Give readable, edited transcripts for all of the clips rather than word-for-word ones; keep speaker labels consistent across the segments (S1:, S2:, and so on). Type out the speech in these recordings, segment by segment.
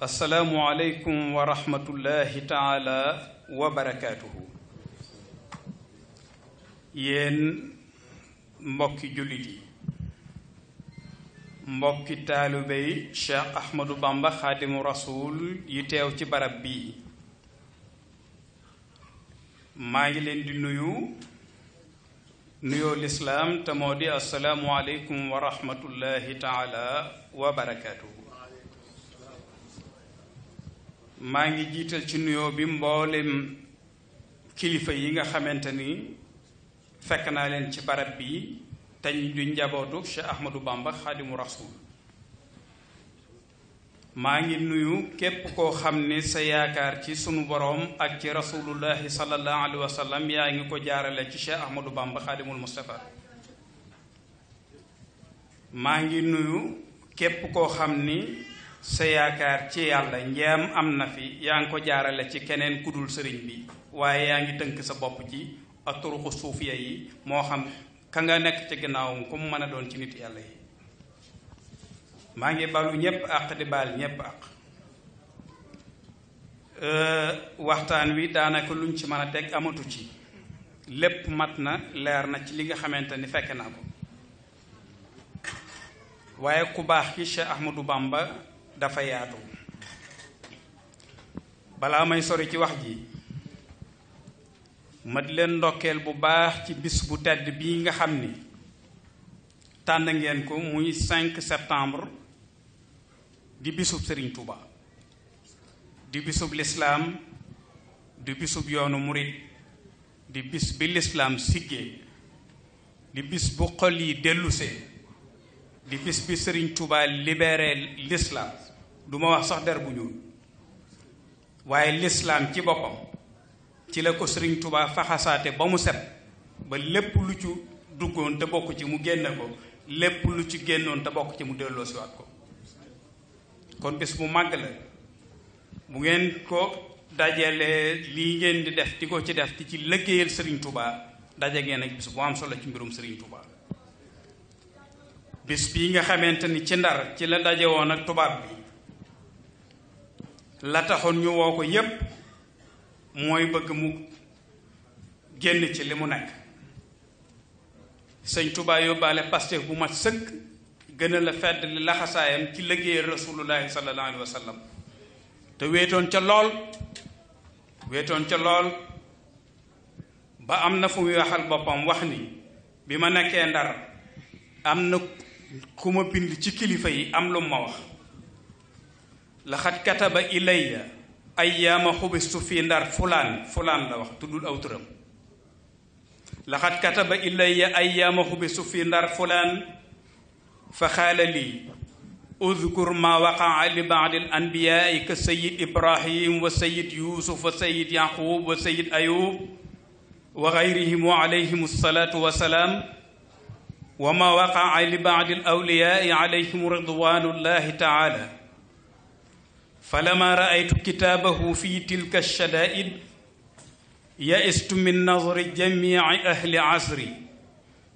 S1: asalaamualeykum wa rahmatullahi taala wa barakaatuhu. Yéen mbokki jullit yi, mbokki taalibey Cheikh Ahmadou Bamba xaadimu rasul yi teew ci barab bii, maa ngi leen di nuyoo lislaam te moo di asalaamualeykum wa rahmatullahi taala wa barakaatuhu. maa ngi jiital ci nuyoo bi mboolem kilifa yi nga xamante ni fekk naa leen ci barab bi te ñu di njabootu Cheikh Ahmadou Bamba xaadimu rasul. maa ngi nuyu képp koo xam ni sa yaakaar ci sunu boroom ak ci rasulullahi sallallahu alayhi wa sallam yaa ngi ko jaarale ci Cheikh Ahmadou Bamba xaadimul Mustafa. maa ngi nuyu képp koo xam ni sa yaakaar ci yàlla njeem am na fi yaa ngi ko jaarale ci keneen kudul sëriñ bi, waaye yaa ngi tënk sa bopp ci ak turuqu suufiya yi, moo xam ka nga nekk ci ginnaawam ku mu mën a doon ci nit yàlla yi. maa ngi balu ñépp àq di baal ñépp àq. waxtaan wi daanaka luñ ci mën a teg amatu ci, lépp mat na leer na ci li nga xamante ni fekk naa ko. waaye ku baax ki Cheikh Ahmadou Bamba dafa yaatu. balaa may sori ci wax ji, ma di leen ndokkeel bu baax ci bis bu tedd bii nga xam ni tànn ngeen ko, muy 5 septembre di bisub Serigne Touba, di bisub lislaam, di bisub yoonu murit, di bis bi lislaam siggee, di bis bu xol yi dellusee, di bis bi Serigne Touba libéré l'islam. du ma wax sax der bu ñuul, waaye l'islam ci boppam ci la ko Serigne Touba faxasaate ba mu set, ba lépp lu ci duggoon te bokk ci mu génne ko, lépp lu ci génnoon te bokk ci mu delloo si waat ko. kon bis bu màgg la bu ngeen ko dajalee lii ngeen di def di ko ci def di ci liggéeyal Serigne Touba, daje ngeen ak bis bu am solo ci mbirum Serigne Touba. bis bii nga xamante ni ci Ndar ci la daje woon ak tubaab bi, la taxoon ñu woo ko yépp mooy bëgg mu génn ci li mu nekk. sëñ Touba yóbbaale Pastef bu mat sëkk, gën a la fedd li laxasaayam ci liggéeyal rasulullahi sallallahu alayhi wa sallam, te wéetoon ca lool ba am na fu muy waxal boppam wax ni bi ma nekkee Ndar am na ku ma bind ci kilifa yi am lu ma wax. laxat kataba ilayya ayyaama xubistu fii Ndar fulaan la wax, tuddul aw turam. laxat kataba ilayya ayyaama xubistu fii Ndar fulaan fa xaala lii udkur ma waqaa li baadi al anbiyaai ka sayid ibrahim wa sayid yusuf wa sayid yaqub wa sayid ayub wa gayrihim wa alayhim alsalatu wasalaam wa ma waqaa li baadi al awliyaai alayhim ridwanullahi taala falama raaytu kitaabahu fi tilka alshadaid yaistu min nazri jamici ahli asri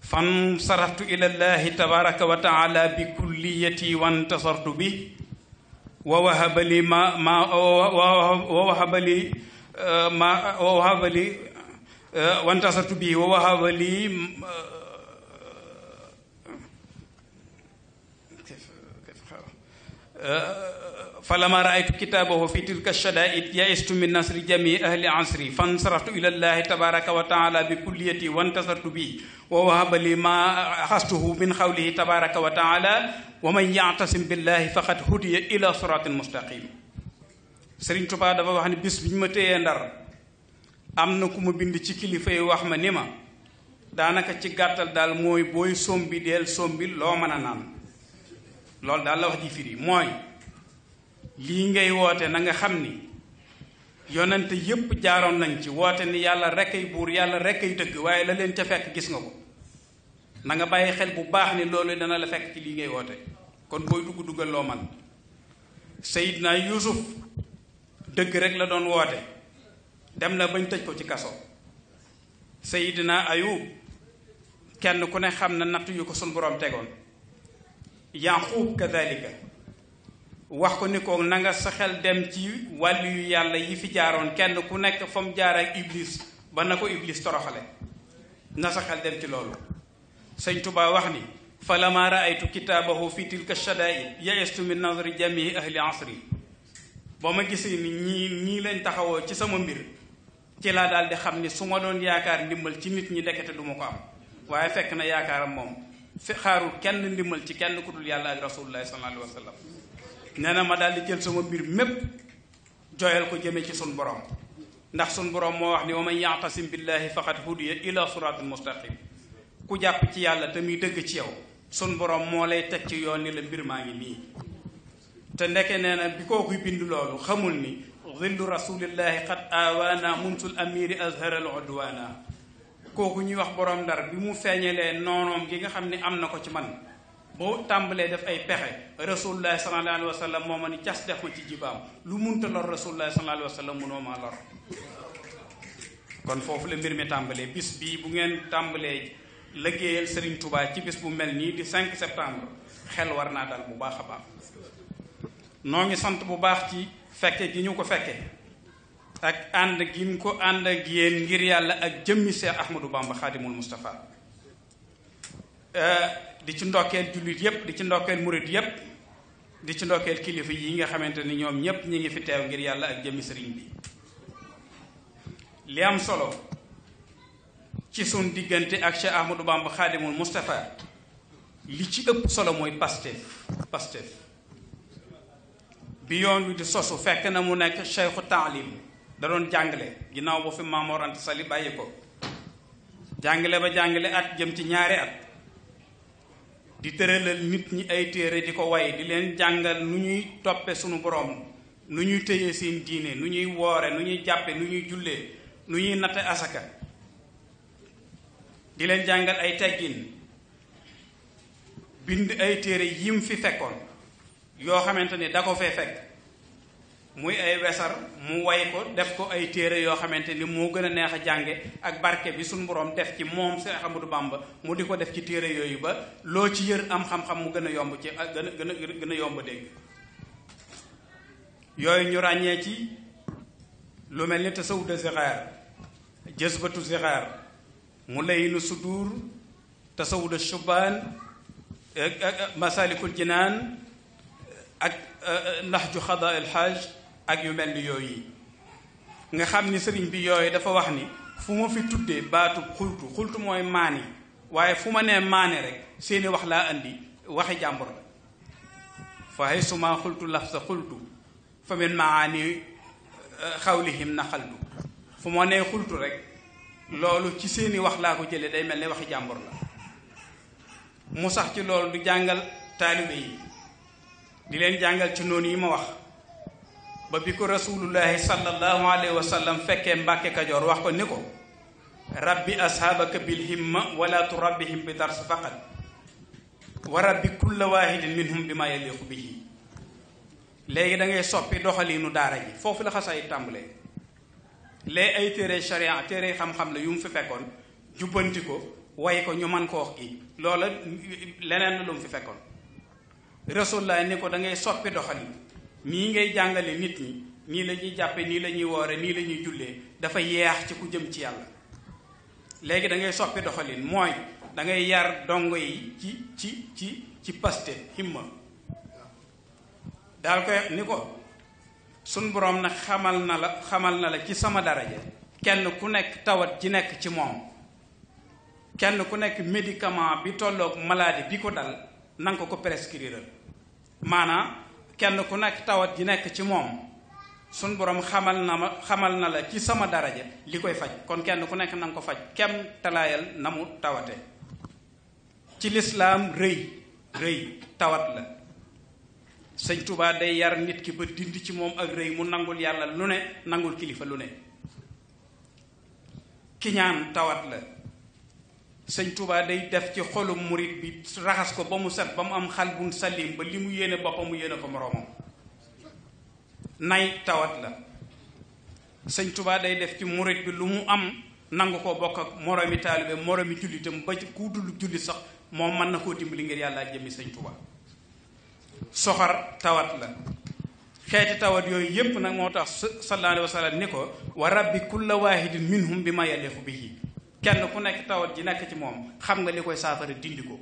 S1: fansaraftu ila llahi tabaraka wa taala bi kulliyati wantasartu bi wa wahaba li wantasartu bi wa wahaba li falama raaytu kitaabahu fi tilka shadaid yaistu min nasri jamii ahli asri fansaraftu ila llahi tabaraka wa taala bi kulliyati wantasartu bi wa wahaba li ma axastuhu min xawlihi tabaraka wa taala wa man yactasim billahi faqad hudiya ila siratin mustaqim. Serigne Touba dafa wax ni bis bi ñu ma téyee Ndar am na ku ma bind ci kilifa yi wax ma ni ma daanaka ci gàttal daal mooy booy sombi deel sombi loo mën a naan. loolu daal la wax ji firi mooy lii ngay woote na nga xam ni yonente yépp jaaroon nañ ci woote ni yàlla rekk ay buur, yàlla rekk ay dëgg, waaye la leen ca fekk gis nga ko. na nga bàyyi xel bu baax ni loolu dana la fekk ci lii ngay woote. kon booy duggal loo man. Seydina Yuusuf dëgg rek la doon woote, dem na bañ tëj ko ci kaso. Seydina Ayub kenn ku ne xam na natt yu ko sun boroom tegoon. Yaquub kadalika wax ko ni ko na nga sa xel dem ci wàllu yu yàlla yi fi jaaroon kenn ku nekk fa mu jaar ak iblis ba na ko iblis toroxale na sa xel dem ci loolu. sëñ Tuubaa wax ni fa lama raaytu kitaabahu fi tilka shadaid yaestu min nazri jamii ahli asri ba ma gisee ni ñii lañ taxawoo ci sama mbir ci laa daal di xam ni su ma doon yaakaar ndimbal ci nit ñi ndekete du ma ko am waaye fekk na yaakaaram moom xaarul kenn ndimbal ci kenn ku dul yàlla ak rasulullahi sallallahu alayhi wa sallam. nee na ma daal di jël sama mbir mépp joyal ko jëmee ci sun borom ndax sun borom moo wax ni wa man ya'tasim billahi faqad hudiya ila siratin mustaqim ku jàpp ci yàlla te muy dëgg ci yow sun borom moo lay teg ci yoon ni la mbir maa ngi nii. te ndeke nee na bi kookuy bind loolu xamul ni zillu rasulillahi qad awaana munsul amiri azhara al udwana kooku ñuy wax borom Ndar bi mu feeñalee noonoom gi nga xam ni am na ko ci man boo tàmbalee def ay pexe rasulullahi sallallahu alayhi wa sallam moo ma ni cas def ma ci jibaam lu munta lor rasulullahi sallallahu alayhi wa sallam munoo maa lor. kon foofu la mbir mi tàmbalee bis bii bu ngeen tàmbalee liggéeyal Serigne Touba ci bis bu mel nii di 5 septembre xel war naa dal bu baax a baax. noo ngi sant bu baax ci fekke gi ñu ko fekke ak ànd gi ñu ko ànd ak yéen ngir yàlla ak jëmmi Seex Ahmadou Bamba Xaadimul Mustafa di ci ndokkeel jullit yépp di ci ndokkeel murit yépp di ci ndokkeel kilifa yi nga xamante ni ñoom ñépp ñi ngi fi teew ngir yàlla ak jëmmi sëriñ bi. li am solo ci sun diggante ak Seex Ahmadou Bamba Xaadimul Mustafa li ci ëpp solo mooy Pastef bi yoon wi di sosu fekk na mu nekk cheikhu taalim da doon jàngale ginnaaw boo fi Maam Mor Anta Sali bàyyi ko jàngale ba jàngale at jëm ci ñaari at di tëralal nit ñi ay téere di ko way di leen jàngal nu ñuy toppe sunu borom nu ñuy tëyee seen diine nu ñuy woore nu ñuy jàppe nu ñuy jullee nu ñuy natte asaka di leen jàngal ay teggin bind ay téere yim fi fekkoon yoo xamante ni da ko fee fekk muy ay wesar mu way ko def ko ay téere yoo xamante ni moo gën a neex a jànge ak barke bi suñu borom def ci moom Seex Ahmadou Bamba mu di ko def ci téere yooyu ba loo ci yër am xam-xam mu gën a yomb ci gën a yomb dégg. yooyu ñu ràññee ci lu mel ni tasawudu zixaar jësbatu zixaar mu layinu sudur tasawudu shubaan masalikul jinaan ak naxju xada el xaaj ak yu mel ni yooyu nga xam ni sëriñ bi yooyu dafa wax ni fu ma fi tuddee baatu xultu mooy maani waaye fu ma nee maane rek seeni wax laa andi waxi jàmbur la fa hay suma xultu laf sa xultu fa min maani xawlihim naxaltu fu ma nee xultu rek loolu ci seeni wax laa ko jëlee day mel ni waxi jàmbur la mu sax ci loolu du jàngal taalibe yi di leen jàngal ci noonu yi ma wax ba bi ko rasulullahi sallallahu alayhi wa sallam fekkee Mbàkke Kajoor wax ko ni ko rabbi ashaabaka bil himma wala turabbihim bi dars faqat wa rabbi kulla waahidin minhum bi ma yaliqu bihi léegi da ngay soppi doxaliinu daara ji foofu la xasaay tàmbalee lee ay téere sharia téere xam-xam la yu mu fi fekkoon jubbanti ko way ko ñu man ko wax gi loola leneen la lu mu fi fekkoon rasulullah ni ko da ngay soppi doxalin nii ngay jàngale nit ñi nii la ñuy jàppe nii la ñuy woore nii la ñuy jullee dafa yeex ci ku jëm ci yàlla léegi da ngay soppi doxalin mooy da ngay yar dongo yi ci paste himma daal koy ni ko sun borom nag xamal na la ci sama daraja kenn ku nekk tawat ji nekk ci moom kenn ku nekk médicament bi tolloog maladie bi ko dal nanga ko prescrire maanaam kenn ku nekk tawat ji nekk ci moom sun borom xamal na la ci sama daraja li koy faj kon kenn ku nekk nanga ko faj kem talaayal na mu tawate ci lislaam rëy tawat la sëñ Tuubaa day yar nit ki ba dindi ci moom ak rëy mu nangul yàlla lu ne nangul kilifa lu ne kiñaan tawat la sëñ Tuubaa day def ci xolum murit bi raxas ko ba mu set ba mu am xal bun salim ba li mu yéene boppam mu yéene ko moroomam nay tawat la sëñ Tuubaa day def ci murit bi lu mu am nangu ko bokk ak moroomi taalibe moroomi jullitam ba ci ku dul jullit sax moom mën na koo dimbali ngir yàlla ak jëmmi sëñ Tuubaa soxor tawat la xeeti tawat yooyu yépp nag moo tax sallallahu alayhi wa sallam ni ko wa rabbi kulla waahidin minhum bi ma yaliqu bihi kenn ku nekk tawat ji nekk ci moom xam nga li koy saafara dindi ko.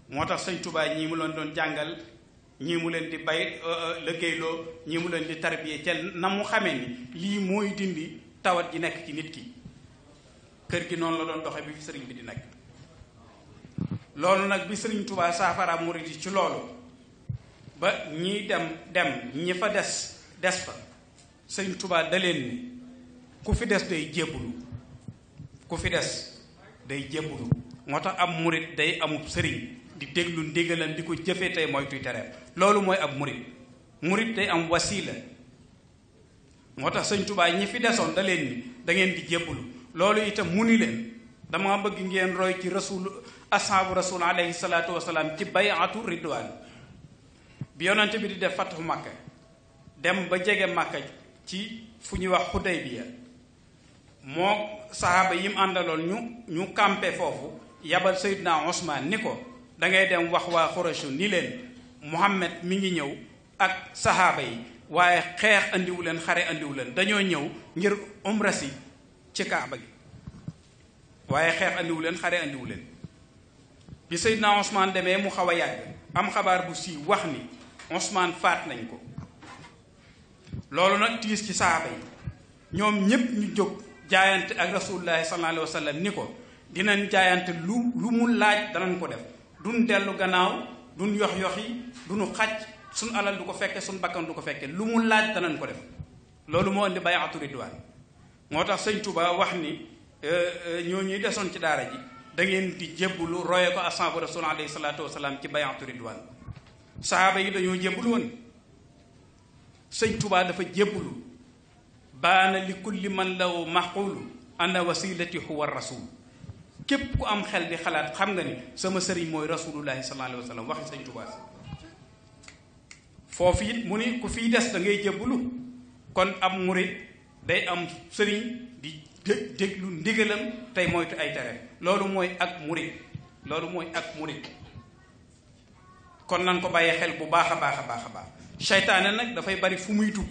S1: moo tax sëñ Tuubaa ñii mu leen doon jàngal ñii mu leen di bay liggéeyloo ñii mu leen di tarbiye ca na mu xamee ni lii mooy dindi tawat ji nekk ci nit ki. kër gi noonu la doon doxe bi fi sëriñ bi di nekk. loolu nag bi sëriñ Tuubaa saafara murid yi ci loolu ba ñiy dem ñi fa des fa sëriñ Tuubaa da leen ni ku fi des day jébbulu ku fi des day jébbulu. moo tax ab murid day amub sëriñ di déglu ndigalam di ko jëfee tey moytuy tereem loolu mooy ab murid day am wasiila. moo tax sëñ Tuubaa ñi fi desoon da leen ni da ngeen di jébbulu. loolu itam mu ni leen dama bëgg ngeen roy ci rasul ashaabu rasul alayhi salaatu wasalaam ci bayatu ridwaan bi yonante bi di def fatahu Makka dem ba jege Makka ci fu ñuy wax Xudaybiya moo sahaaba yi mu àndaloon ñu campé foofu yabal Seydina Usmaan ni ko da ngay dem wax waa Xuraysh ni leen Muhammad mi ngi ñëw ak sahaaba yi waaye xeex andiwu leen xare andiwu leen dañoo ñëw ngir umra si ci Kaaba gi waaye xeex andiwu leen xare andiwu leen. bi Seydina Usmaan demee mu xaw a yàgg am xabaar bu siiw wax ni Usmaan faat nañ ko. loolu nag tiis ci sahaaba yi ñoom ñépp ñu jóg jaayante ak rasulullahi sallallahu alayhi wa sallam ni ko dinañ jaayante lu mu laaj danañ ko def duñ dellu gannaaw duñ yox yi duñu xaj suñ alal du ko fekke suñ bakkan du ko fekke lu mu laaj danañ ko def. loolu moo indi bay'atu ridwaan. moo tax sëñ Touba wax ni ñoo ñuy desoon ci daara ji da ngeen di jébbulu roye ko ashaabu rasul alayhi salaatu wasalaam ci bay'atu ridwaan. sahaaba yi dañoo jébbulu woon sëñ Touba dafa jébbulu baana li kulli man law maqulu ana wasilati huwa rasul. képp ku am xel di xalaat xam nga ni sama sëriñ mooy rasulullahi sallallahu alayhi wa sallam waxi sëñ Touba foofu it mu ni ku fiy des da ngay jébbulu. kon ab murid day am sëriñ di déglu ndigalam tey moytu ay tere loolu mooy ak murid kon nan ko bàyyee xel bu baax a baax a baax a baax. seytaane nag dafay bari fu muy dugg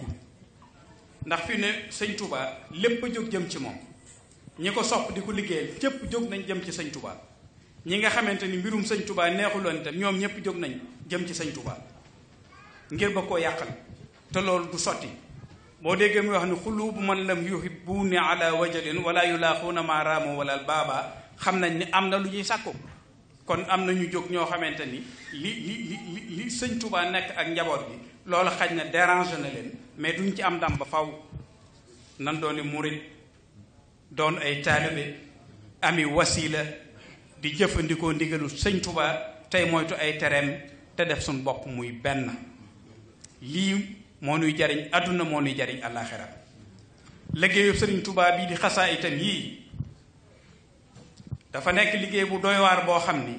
S1: ndax fi ne sëñ Touba lépp a jóg jëm ci moom ñi ko sopp di ko liggéeyal ñépp jóg nañ jëm ci sëñ Touba. ñi nga xamante ni mbirum sëñ Touba neexuloon itam ñoom ñépp jóg nañ jëm ci sëñ Touba ngir ba koo yàqal te loolu du sotti. boo déggee muy wax ni xulubu man lam yuhibbuni ala wajalin wala yulaaquuna ma raamu wala baaba xam nañ ni am na lu ñuy sàkku. kon am na ñu jóg ñoo xamante ni li sëñ Touba nekk ak njaboot bi loolu xaj na déranger na leen mais duñ ci am ndam ba faw. nan dooni murid doon ay taalibe ami wasila di jëfandikoo ndigalu sëñ Touba tey moytu ay tereem te def suñ bopp muy benn. lii moo nuy jariñ àdduna moo nuy jariñ àllaaxira. liggéeyu sëriñ Touba bii di xasaa itam yii dafa nekk liggéey bu doy waar boo xam ni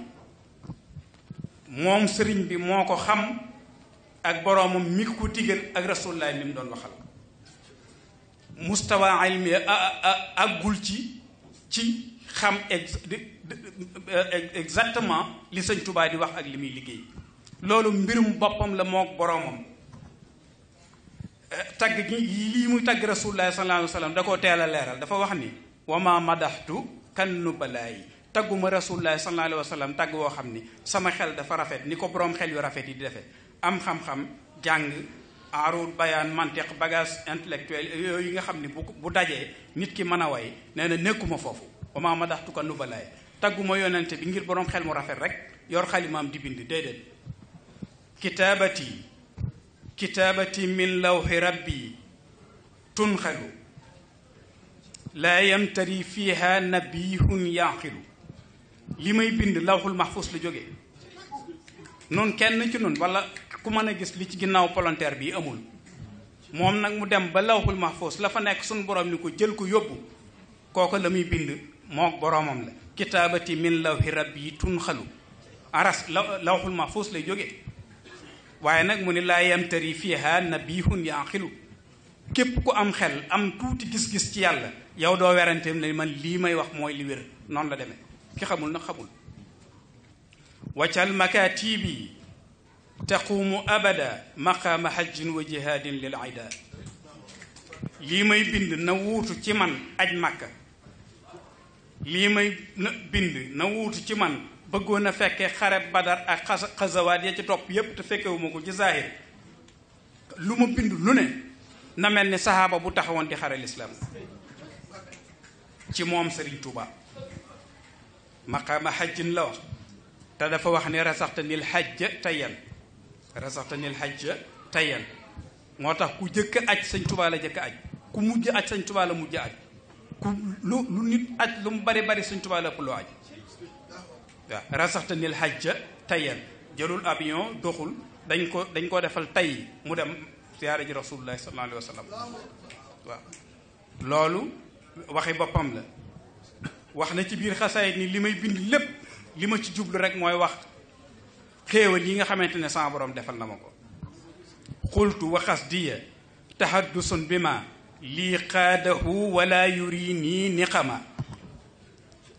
S1: moom sëriñ bi moo ko xam ak boroomam mi ko digal ak rasulullah mi mu doon waxal. mustawa ilmi àggul ci xam exactement li sëñ Touba di wax ak li muy liggéey. loolu mbirum boppam la mook boroomam. tagg gi lii muy tagg rasulullah sallallahu alayhi wa sallam da koo teel a leeral dafa wax ni wama madaxtu kan nu balaayi tagguma rasulullah sallallahu alayhi wa sallam tagg woo xam ni sama xel dafa rafet ni ko boroom xel yu rafet yi di defee am xam-xam jàng arut bayaan mantiq bagage intellectuel yooyu nga xam ni bu dajee nit ki mën a way nee na nekkuma foofu wama madaxtu kan nu balaayi tagguma yonente bi ngir boroom xel mu rafet rek yor xalimaam di bind déedéet. kitaabati min lawxi rabbi tunxalu laa yamtari fiiha nabihun yanqilu. li may bind lawxul mahfuus la jógee noonu kenn ci noonu wala ku mën a gis li ci ginnaaw volontaire bi amul. moom nag mu dem ba lawxul mahfuus la fa nekk suñu borom ni ko jël ko yóbbu kooku la muy bind mook boroomam la. kitaabati min lawxi rabbi tunxalu aras lawxul mahfuus lay jógee. waaye nag mu ne laa yamtari fiiha nabihun yanqilu képp ku am xel am tuuti gis-gis ci yàlla yow doo weranteem ne man lii may wax mooy li wér noonu la demee ki xamul nag xamul. waccal makatibi taquumu abada maqaama hajjin wa jihaadin lil ida lii may bind na wuutu ci man aj màkka lii may bind na wuutu ci man bëggoon a fekke xare badar ak xasawaat ya ci topp yépp te fekkewuma ko ci zahir lu ma bind lu ne na mel ni sahaaba bu taxawoon di xare lislaam ci moom Serigne Touba maqaama hajjin la wax te dafa wax ne rasaxtanil hajja tayyan rasaxtanil hajja tayyan moo tax ku jëkk aj Sëñ Touba la jëkk aj ku mujj aj Sëñ Touba la mujj aj ku lu nit aj lu mu bari bari Sëñ Touba la ëpp loo aj waaw rasaxtanil hajja tayyan jëlul avion doxul dañ ko defal tay mu dem siyaare ji rasulullah sallallahu alayhi wa sallam waaw loolu waxi boppam la wax na ci biir xasaayit ni li may bind lépp li ma ci jublu rek mooy wax xéewal yi nga xamante ne sama borom defal na ma ko xultu wa xasdiya tahaddusun bi ma lii qaadahu wala yuri nii niqama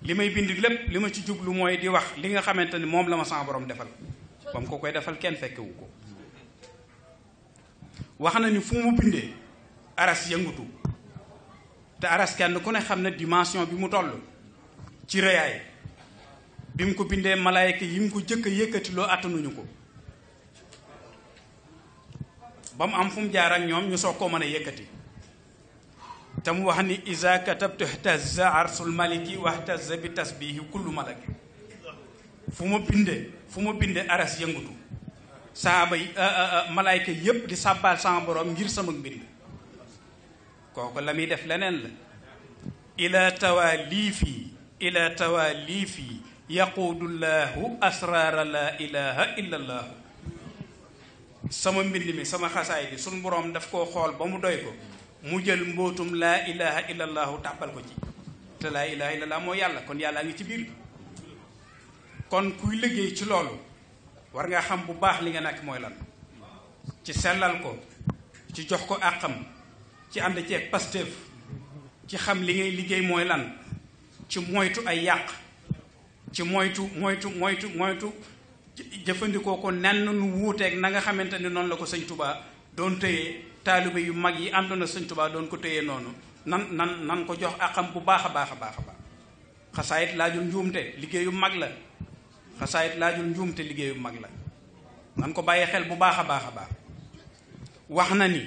S1: li may bind lépp li ma ci jublu mooy di wax li nga xamante ne moom la ma sama borom defal ba mu ko koy defal kenn fekkewu ko wax na ni fu mu bindee aras yëngutu te aras kenn ku ne xam ne dimension bi mu toll ci rëyaay bi mu ko bindee malaayka yi mu ko jëkk a yëkkati loo attanuñu ko ba mu am fu mu jaar ak ñoom ñu soog koo mën a yëkkati te mu wax ni iza katabtu ihtazza arsul maliki wa ihtazza bi tasbihi kullu malak fu ma bindee aras yëngutu saaba yi malaayka yépp di sàbbaal sama borom ngir sama mbind kooku la muy def leneen la ila tawalifi yaquudullahu asrara la ilaha illa allah sama mbind mi sama xasaay bi suñ boroom daf koo xool ba mu doy ko mu jël mbootum laa ilaha illa allahu tàbbal ko ci te laa ilaha illa allah moo yàlla kon yàllaa ngi ci biir kon kuy liggéey ci loolu war nga xam bu baax li nga nekk mooy lan ci sellal ko ci jox ko àqam ci ànd ceeg Pastef ci xam li ngay liggéey mooy lan ci moytu ay yàq ci moytu jëfandikoo ko nenn nu wuuteeg na nga xamante ni noonu la ko Sëñ Touba doon tëyee taalibe yu mag yi àndoon na Sëñ Touba doon ko tëyee noonu nan ko jox àqam bu baax a baax a baax a baax xasaayit laajul njuumte liggéeyu mag la xasaayit laajul njuumte liggéeyu mag la nan ko bàyyi xel bu baax a baax a baax wax na ni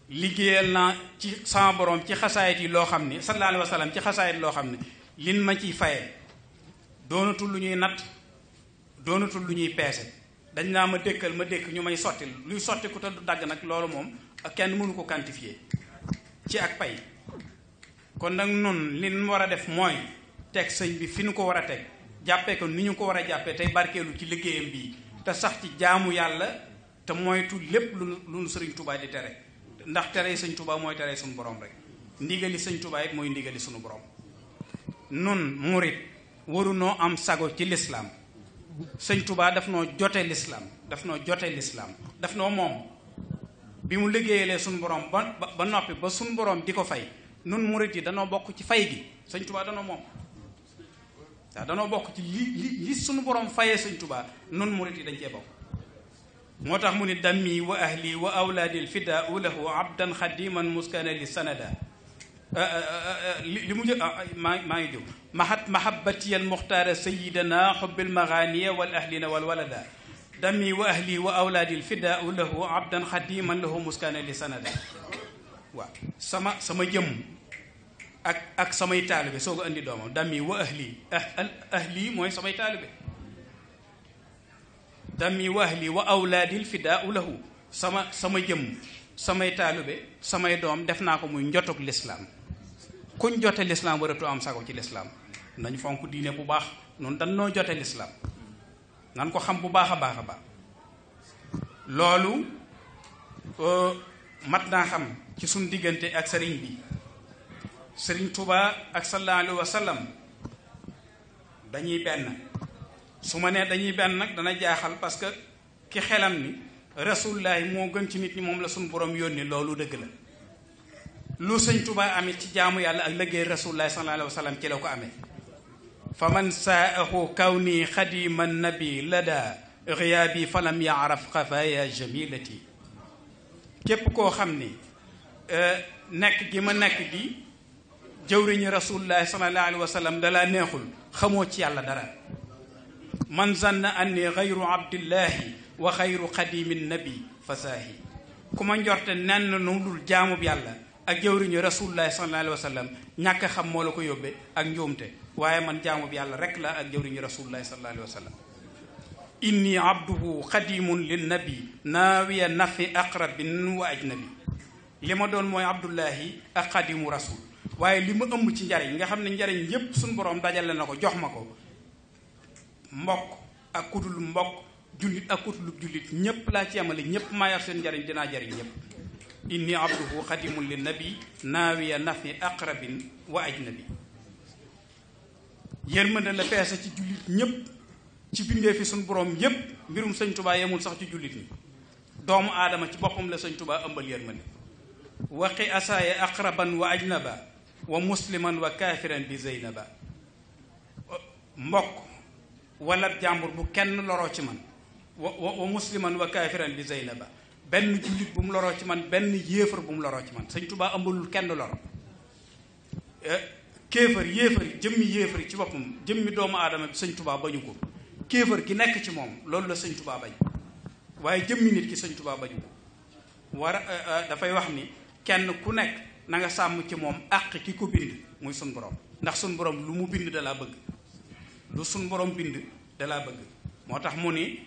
S1: liggéeyal naa ci sama borom ci xasaayit yi loo xam ni sallallahu alayhi wa sallam ci xasaayit loo xam ne lin ma ciy faye doonatul lu ñuy natt doonatul lu ñuy peese dañ naa ma dékkal ma dékk ñu may sotti luy sotti ku te du dagg nag loolu moom kenn mënu ko quantifier ci ak pay kon nag nun li ñu war a def mooy teg sëñ bi fi ñu ko war a teg jàppee ko ni ñu ko war a jàppee tey barkeelu ci liggéeyam bii te sax ci jaamu yàlla te moytu lépp lu nu Sëriñ Tuubaa di tere ndax tere Sëñ Tuubaa mooy tere suñu borom rek ndigali Sëñ Tuubaa it mooy ndigali suñu borom nun murit warunoo am sago ci lislaam Sëñ Tuubaa daf noo jote lislaam daf noo moom bi mu liggéeyalee suñu borom ba noppi ba suñu borom di ko fay nun murit yi danoo bokk ci fay gi Sëñ Tuubaa danoo moom waaw danoo bokk ci li suñu borom fayee Sëñ Tuubaa nun murit yi dañ cee bokk moo tax mu ni dammi wa ahli wa awlaadil fidaau lahu abdan xadiman muskana li sanada li mu jë maa ngi jóg mahabbati al muxtaara sayidana xubbil maganiya wal ahlina wal walada dammi wa ahli wa awlaadil fidaau lahu abdan xadiman lahu muskana li sanada waaw sama jëm ak samay taalibe soo ko andi doomam dammi wa ahli ahli mooy samay taalibe dammi wa ahli wa awlaadil fidaau lahu sama jëm samay taalibe samay doom def naa ko muy njotug lislaam kuñ jote lislaam waratu am sago ci lislaam nañ fonk diine bu baax noonu dañ noo jote lislaam nan ko xam bu baax a baax a baax loolu mat naa xam ci suñ diggante ak sëriñ bi sëriñ Tuubaa ak sallallahu alayhi wa sallam dañuy benn su ma nee dañuy benn nag dana jaaxal parce que ki xelam ni rasulullahi moo gën ci nit ñi moom la suñu borom yónni loolu dëgg la lu Sëñ Tuubaa amee ci jaamu yàlla ak liggéey rasulullahi sallallahu alayhi wa sallam ci la ko amee fa man saahu kawni xadiman nabi lada ghiyaabi falam yaaraf xafaaya jamilati képp koo xam ni nekk gi ma nekk gi jëwriñu rasulullahi sallallahu alayhi wa sallam dalaa neexul xamoo ci yàlla dara man zanna anni xayru abdillahi wa xayru xadimi nabi fasaahi ku ma njorte nenn nu dul jaamub yàlla ak jëwriñu rasulullahi sallallahu alayhi wa sallam ñàkk xam moo la ko yóbbe ak njuumte waaye man jaamub yàlla rek la ak jëwriñu rasulullahi sallallahu alayhi wa sallam inni abduhu xadimun lin nabi naawiya nafi aqrabin wa ajnabi li ma doon mooy abdullahi ak xadimu rasul waaye li ma ëmb ci njariñ nga xam ne njariñ yépp suñu borom dajale na ko jox ma ko mbokk ak kudul mbokk jullit ak kudul jullit ñépp laa ci yamale ñépp maa yar seen njariñ dinaa jariñ ñépp inni abduhu xadimun lin nabi naawiya nafi aqrabin wa ajnabi yërmande la feese ci jullit ñépp ci bindee fi suñu borom yépp mbirum sëñ Tuubaa yemul sax ci jullit ñi doomu aadama ci boppam la sëñ Tuubaa ëmbal yërmande waqi asaaya aqraban wa ajnaba wa musliman wa kaafiran bi zeynaba mbokk wala jàmbur bu kenn loroo ci man wa musliman wa kaafiran bi zeynaba benn jullit bu mu loroo ci man benn yéefar bu mu loroo ci man sëñ Tuubaa ëmbalul kenn lor kéefar yéefar jëmmi yéefar ci boppam jëmmi doomu aadama bi sëñ Tuubaa bañu ko kéefar gi nekk ci moom loolu la sëñ Tuubaa bañ waaye jëmmi nit ki sëñ Tuubaa bañu ko dafay wax ni kenn ku nekk na nga sàmm ci moom àq ki ko bind muy sun borom ndax sun borom lu mu bind dalaa bëgg lu sun borom bind dalaa bëgg moo tax mu ni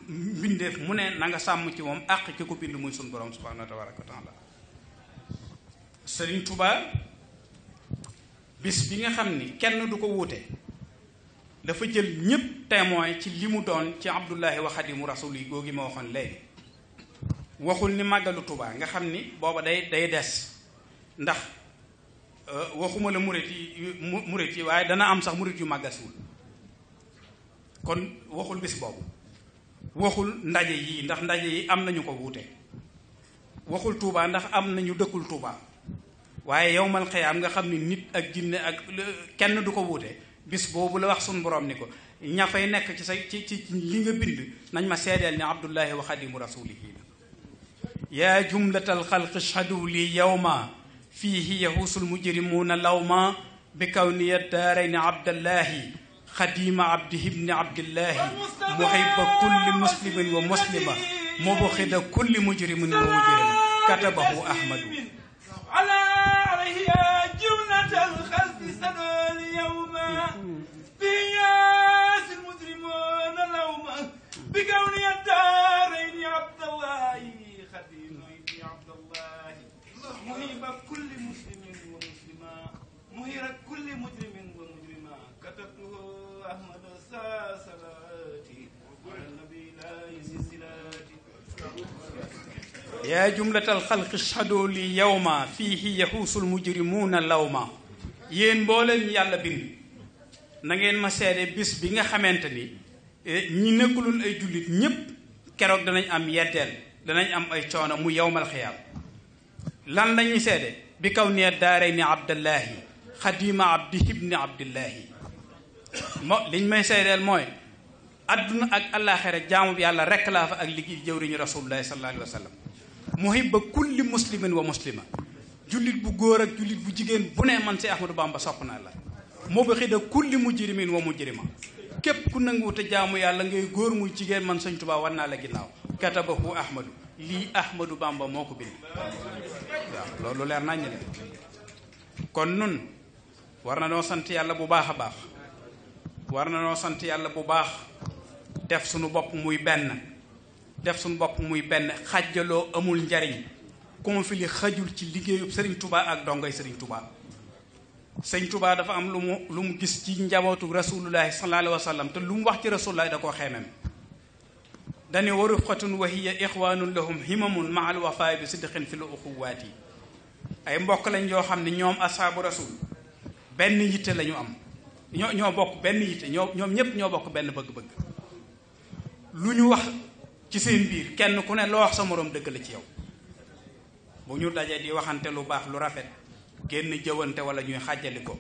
S1: mbindeef mu ne na nga sàmm ci moom àq ki ko bind muy sun borom subhanahu wa taala Sëriñ Tuubaa bis bi nga xam ni kenn du ko wuute dafa jël ñépp témoin ci li mu doon ci abdullahi wa xadimu rasul yi googi ma waxoon léegi waxul ni màggalu Tuubaa nga xam ni booba day des ndax waxuma la murit yi waaye dana am sax murit yu màggasiwul kon waxul bis boobu waxul ndaje yi ndax ndaje yi am nañu ko wuute waxul Tuubaa ndax am nañu dëkkul Tuubaa waaye yowmal xiyaam nga xam ni nit ak jinne ak kenn du ko wuute bis boobu la wax suñu borom ni ko ña fay nekk ci ci li nga bind nañ ma seedeel ni abdullahi wa xadimu rasulihi yaa jumlatal xalq ashhadu li yawma fiihi yahuusul mujrimuuna lawma bi kawniya daarayni abdallahi xadima abdihi ibni abdillahi muhibba kulli muslimin wa muslima mubxida kulli mujrimin wa mujrima katabahu ahmadu
S2: عليه يا جملة الخلق سنوا اليوم في ياس المجرمون اليوم بكون الدارين عبد الله خديم عبد الله مهيب كل مسلم ومسلمة مهير كل مجرم ومجرمة كتبته أحمد صلاتي على النبي لا يزي صلاتي
S1: yaa jumlatal xalq ashhadu li yawma fiihi yahuusul mujrimuuna lawma yéen mbooleem yàlla bind na ngeen ma seede bis bi nga xamante ni ñi nekkulul ay jullit ñépp keroog danañ am yeddeel danañ am ay coono mu yawmal xiyaam lan lañuy seede bi kaw nee daaray ni abdallahi xadima abdi ibni abdillahi liñ may seedeel mooy adduna ak àllaaxira jaamu bi yàlla rekk laa fa ak liggéey jëwriñu rasulullahi sallallahu alayhi wa sallam muhibba kulli muslimin wa muslima jullit bu góor ak jullit bu jigéen bu ne man si Ahmadou Bamba sopp naa la mubxida kulli mujrimin wa mujrima képp ku nanguwute jaamu yàlla ngay góor muy jigéen man Sëñ Tuubaa war naa la ginnaaw katabahu ahmadu lii Ahmadou Bamba moo ko bind waaw loolu leer nañ ne kon nun war na noo sant yàlla bu baax a baax war na noo sant yàlla bu baax def suñu bopp muy benn xàjjaloo amul njariñ conflit xajul ci liggéeyub Sëriñ Tuubaa ak dongay Sëriñ Tuubaa Sëriñ Tuubaa dafa am lu mu gis ci njabootu rasulullahi sallallahu alayhi wa sallam te lu mu wax ci rasulullahi da koo xeemem dane wa rufqatun wa hiya ixwanun lahum himamun ma al wafaay bi sidqin fi l uxuwaat yi ay mbokk lañ yoo xam ne ñoom asaabu rasul benn yitte la ñu am ñoo bokk benn yitte ñoom ñépp ñoo bokk benn bëgg-bëgg lu ñu wax ci seen biir kenn ku ne loo wax sa moroom dëgg la ci yow bu ñu dajee di waxante lu baax lu rafet génn jëwante wala ñuy xàjjali ko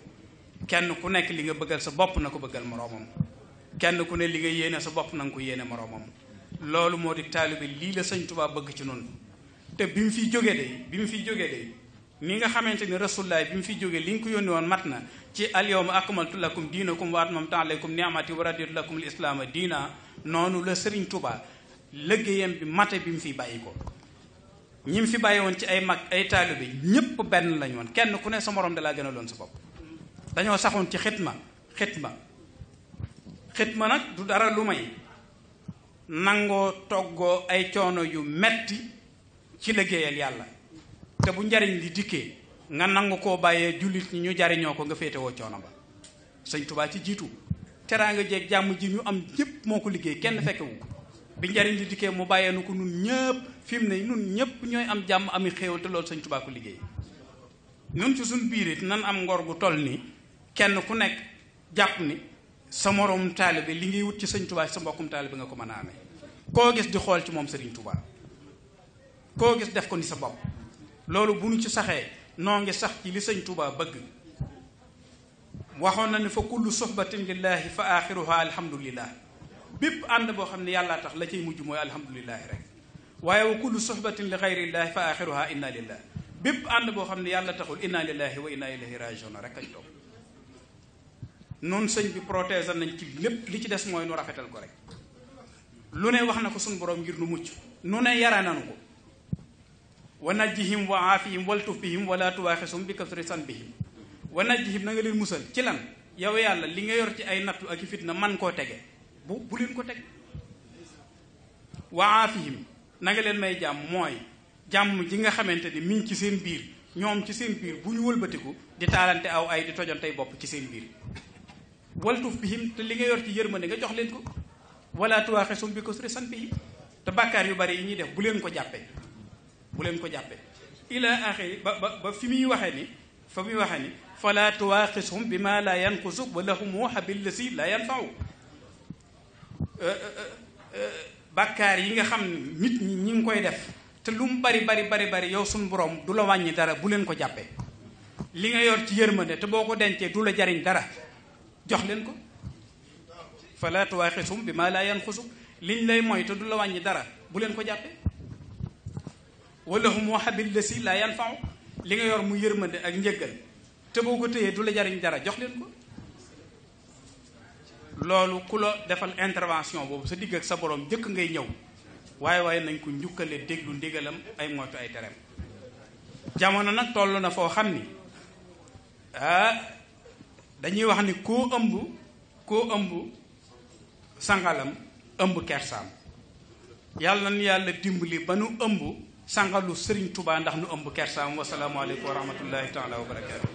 S1: kenn ku nekk li nga bëggal sa bopp na ko bëggal moroomam kenn ku ne li nga yéene sa bopp na nga ko yéene moroomam. loolu moo di taalibe lii la sëñ Tuubaa bëgg ci noonu. te bi mu fiy jógee de ni nga xamante ni Rasulullah bi mu fiy jógee li nga ko yónni woon mat na ci al-yawma akmaltu lakum diinakum wa atmamtu alaykum ni'mati wa raditu lakum al-islaama diina, noonu la Sëriñ Tuubaa liggéeyam bi mate bi mu fiy bàyyi ko. ñi mu fi bàyyi woon ci ay mag ay taalibe ñépp benn lañ woon, kenn ku ne sa morom da laa gën a loon sa bopp. dañoo saxoon ci xitma nag du dara lu may nangoo toggoo ay coono yu metti ci liggéeyal yàlla, te bu njariñ li dikkee nga nangu koo bàyyee jullit ñi ñu jariñoo ko nga féetewoo coono ba. sëñ Tuubaa ci jiitu teraanga jeeg jàmm ji ñu am ñépp moo ko liggéey, kenn fekkewu ko. bi njariñ li dikkee mu bàyyee nu ko nun ñëpp fi mu ne nun ñëpp ñooy am jàmm ami xéewal, te loolu sëñ Tuubaa ko liggéey. nun ci suñ biir it nan am ngor gu toll ni kenn ku nekk jàpp ni sa moroom taalibe li ngay wut ci sëñ Tuubaa sa mbokkum taalibe nga ko mën a amee. koo gis di xool ci moom Sëriñ Tuubaa, koo gis def ko ni sa bopp. loolu bu nu ci saxee noo ngi sax ci li sëñ Tuubaa bëgg. waxoon na ne fa kullu sohbatin lillahi fa axiruha alhamdulillah. bépp ànd boo xam ne yàllaa tax la cay mujj mooy alhamdulillahi rek. waaye wa kullu sohbatin li xayrillahi fa axiruha inna lillah. bépp ànd boo xam ne yàlla taxul inna lillahi wa inna ilayhi rajiun rek kañ toog. noonu sëñ bi protéger nañ ci lépp, li ci des mooy nu rafetal ko rek. lu ne wax na ko suñu borom ngir nu mucc, nu ne yara nanu ko. wa najjihim wa aafihim waltuf bihim wala tuwaaxisum bi kasri sanbihim. wa najjihim na nga leen musal ci lan? yow yàlla li nga yor ci ay nattu ak i fitna man koo tege bu leen ko teg. wa aafihim na nga leen may jàmm, mooy jàmm ji nga xamante ni mi ngi ci seen biir, ñoom ci seen biir bu ñu wëlbatiku di taalante aw ay di tojantey bopp ci seen biir. waltuf bihim te li nga yor ci yërmande nga jox leen ko. wala tuwaaxisum bi kasri sanbihim te bàkkaar yu bari yi ñuy def bu leen ko jàppee. ila axiri ba fi muy waxee ni fala tuwaaxishum bi ma la yanqusu wa lahum habil lasi la yanfau. bàkkaar yi nga xam nit ñi ngi koy def te lu mu bari yow suñu borom du la wàññi dara, bu leen ko jàppee. li nga yor ci yërmande te boo ko dencee du la jariñ dara, jox leen ko. fala tuwaaxishum bi ma la yanqusu, liñ lay mooy te du la wàññi dara bu leen ko jàppee. wala hum habil lasi la yanfau, li nga yor mu yërmande ak njëggal te boo ko téyee du la jariñ dara, jox leen ko. loolu ku la defal intervention boobu sa digg ak sa borom jëkk ngay ñëw, waaye nañ ko njukkale déglu ndigalam ay moytu ay tereem. jamono nag toll na foo xam ni dañuy wax ni koo ëmb sangalam ëmb kersaam. yàlla na yàlla dimbali ba nu ëmb sangalu Sëriñ Tuubaa ndax nu ëmb kersaam. wasalaamu aleykum wa rahmatullahi taala wa barakaatu.